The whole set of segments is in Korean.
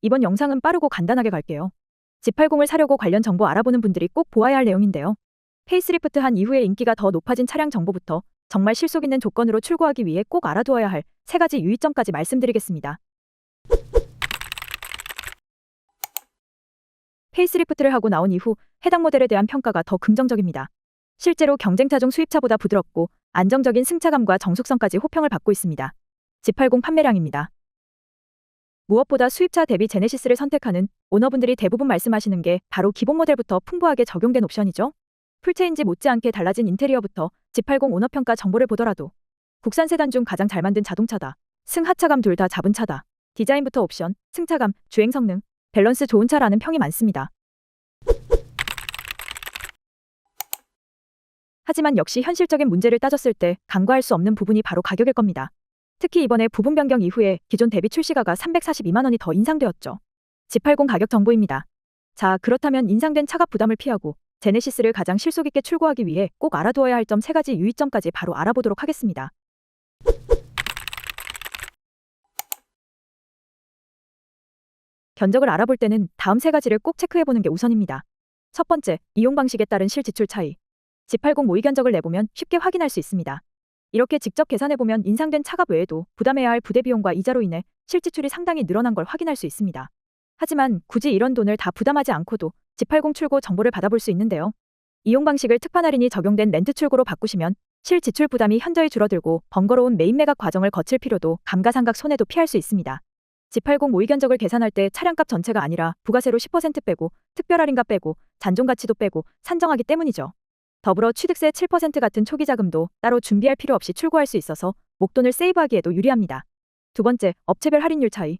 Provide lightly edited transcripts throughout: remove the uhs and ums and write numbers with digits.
이번 영상은 빠르고 간단하게 갈게요. G80을 사려고 관련 정보 알아보는 분들이 꼭 보아야 할 내용인데요. 페이스리프트한 이후에 인기가 더 높아진 차량 정보부터 정말 실속 있는 조건으로 출고하기 위해 꼭 알아두어야 할 3가지 유의점까지 말씀드리겠습니다. 페이스리프트를 하고 나온 이후 해당 모델에 대한 평가가 더 긍정적입니다. 실제로 경쟁차종 수입차보다 부드럽고 안정적인 승차감과 정숙성까지 호평을 받고 있습니다. G80 판매량입니다. 무엇보다 수입차 대비 제네시스를 선택하는 오너분들이 대부분 말씀하시는 게 바로 기본 모델부터 풍부하게 적용된 옵션이죠. 풀체인지 못지않게 달라진 인테리어부터 G80 오너평가 정보를 보더라도 국산 세단 중 가장 잘 만든 자동차다. 승 하차감 둘 다 잡은 차다. 디자인부터 옵션, 승차감, 주행 성능, 밸런스 좋은 차라는 평이 많습니다. 하지만 역시 현실적인 문제를 따졌을 때 간과할 수 없는 부분이 바로 가격일 겁니다. 특히 이번에 부분 변경 이후에 기존 대비 출시가가 342만 원이 더 인상되었죠. G80 가격 정보입니다. 자, 그렇다면 인상된 차값 부담을 피하고 제네시스를 가장 실속 있게 출고하기 위해 꼭 알아두어야 할 점 3가지 유의점까지 바로 알아보도록 하겠습니다. 견적을 알아볼 때는 다음 3가지를 꼭 체크해보는 게 우선입니다. 첫 번째, 이용 방식에 따른 실지출 차이. G80 모의 견적을 내보면 쉽게 확인할 수 있습니다. 이렇게 직접 계산해보면 인상된 차값 외에도 부담해야 할 부대 비용과 이자로 인해 실지출이 상당히 늘어난 걸 확인할 수 있습니다. 하지만 굳이 이런 돈을 다 부담하지 않고도 G80 출고 정보를 받아볼 수 있는데요. 이용 방식을 특판 할인이 적용된 렌트 출고로 바꾸시면 실지출 부담이 현저히 줄어들고 번거로운 매입 매각 과정을 거칠 필요도 감가상각 손해도 피할 수 있습니다. G80 모의 견적을 계산할 때 차량값 전체가 아니라 부가세로 10% 빼고 특별 할인가 빼고 잔존가치도 빼고 산정하기 때문이죠. 더불어 취득세 7% 같은 초기 자금도 따로 준비할 필요 없이 출고할 수 있어서 목돈을 세이브하기에도 유리합니다. 두 번째, 업체별 할인율 차이.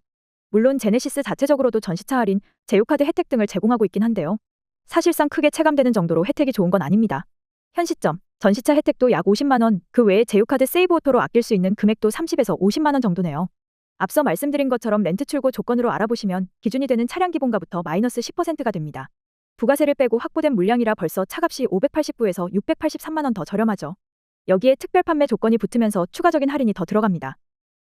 물론 제네시스 자체적으로도 전시차 할인, 제휴카드 혜택 등을 제공하고 있긴 한데요. 사실상 크게 체감되는 정도로 혜택이 좋은 건 아닙니다. 현 시점, 전시차 혜택도 약 50만 원, 그 외에 제휴카드 세이브 오토로 아낄 수 있는 금액도 30에서 50만 원 정도네요. 앞서 말씀드린 것처럼 렌트 출고 조건으로 알아보시면 기준이 되는 차량 기본가부터 마이너스 10%가 됩니다. 부가세를 빼고 확보된 물량이라 벌써 차값이 589에서 683만 원 더 저렴하죠. 여기에 특별 판매 조건이 붙으면서 추가적인 할인이 더 들어갑니다.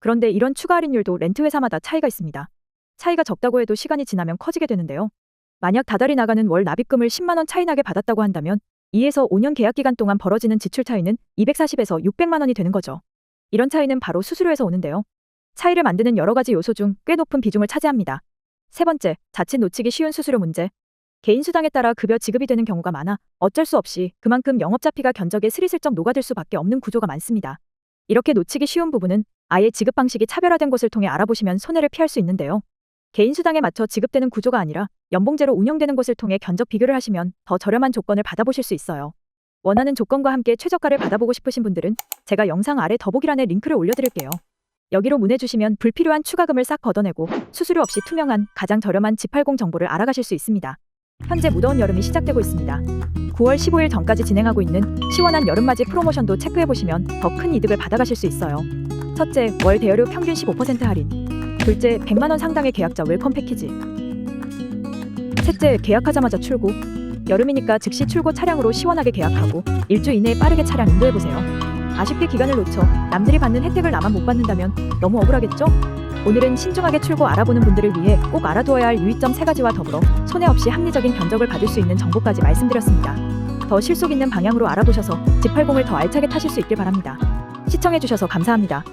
그런데 이런 추가 할인율도 렌트 회사마다 차이가 있습니다. 차이가 적다고 해도 시간이 지나면 커지게 되는데요. 만약 다달이 나가는 월 납입금을 10만 원 차이 나게 받았다고 한다면 2에서 5년 계약 기간 동안 벌어지는 지출 차이는 240에서 600만 원이 되는 거죠. 이런 차이는 바로 수수료에서 오는데요. 차이를 만드는 여러 가지 요소 중 꽤 높은 비중을 차지합니다. 세 번째, 자칫 놓치기 쉬운 수수료 문제. 개인 수당에 따라 급여 지급이 되는 경우가 많아 어쩔 수 없이 그만큼 영업자피가 견적에 스리슬쩍 녹아들 수밖에 없는 구조가 많습니다. 이렇게 놓치기 쉬운 부분은 아예 지급 방식이 차별화된 곳을 통해 알아보시면 손해를 피할 수 있는데요. 개인 수당에 맞춰 지급되는 구조가 아니라 연봉제로 운영되는 곳을 통해 견적 비교를 하시면 더 저렴한 조건을 받아보실 수 있어요. 원하는 조건과 함께 최저가를 받아보고 싶으신 분들은 제가 영상 아래 더보기란에 링크를 올려드릴게요. 여기로 문의주시면 불필요한 추가금을 싹 걷어내고 수수료 없이 투명한 가장 저렴한 G80 정보를 알아가실 수 있습니다. 현재 무더운 여름이 시작되고 있습니다. 9월 15일 전까지 진행하고 있는 시원한 여름맞이 프로모션도 체크해보시면 더 큰 이득을 받아가실 수 있어요. 첫째, 월 대여료 평균 15% 할인. 둘째, 100만 원 상당의 계약자 웰컴 패키지. 셋째, 계약하자마자 출고. 여름이니까 즉시 출고 차량으로 시원하게 계약하고 일주 이내에 빠르게 차량 인도해보세요. 아쉽게 기간을 놓쳐 남들이 받는 혜택을 나만 못 받는다면 너무 억울하겠죠? 오늘은 신중하게 출고 알아보는 분들을 위해 꼭 알아두어야 할 유의점 3가지와 더불어 손해 없이 합리적인 견적을 받을 수 있는 정보까지 말씀드렸습니다. 더 실속 있는 방향으로 알아보셔서 G80을 더 알차게 타실 수 있길 바랍니다. 시청해주셔서 감사합니다.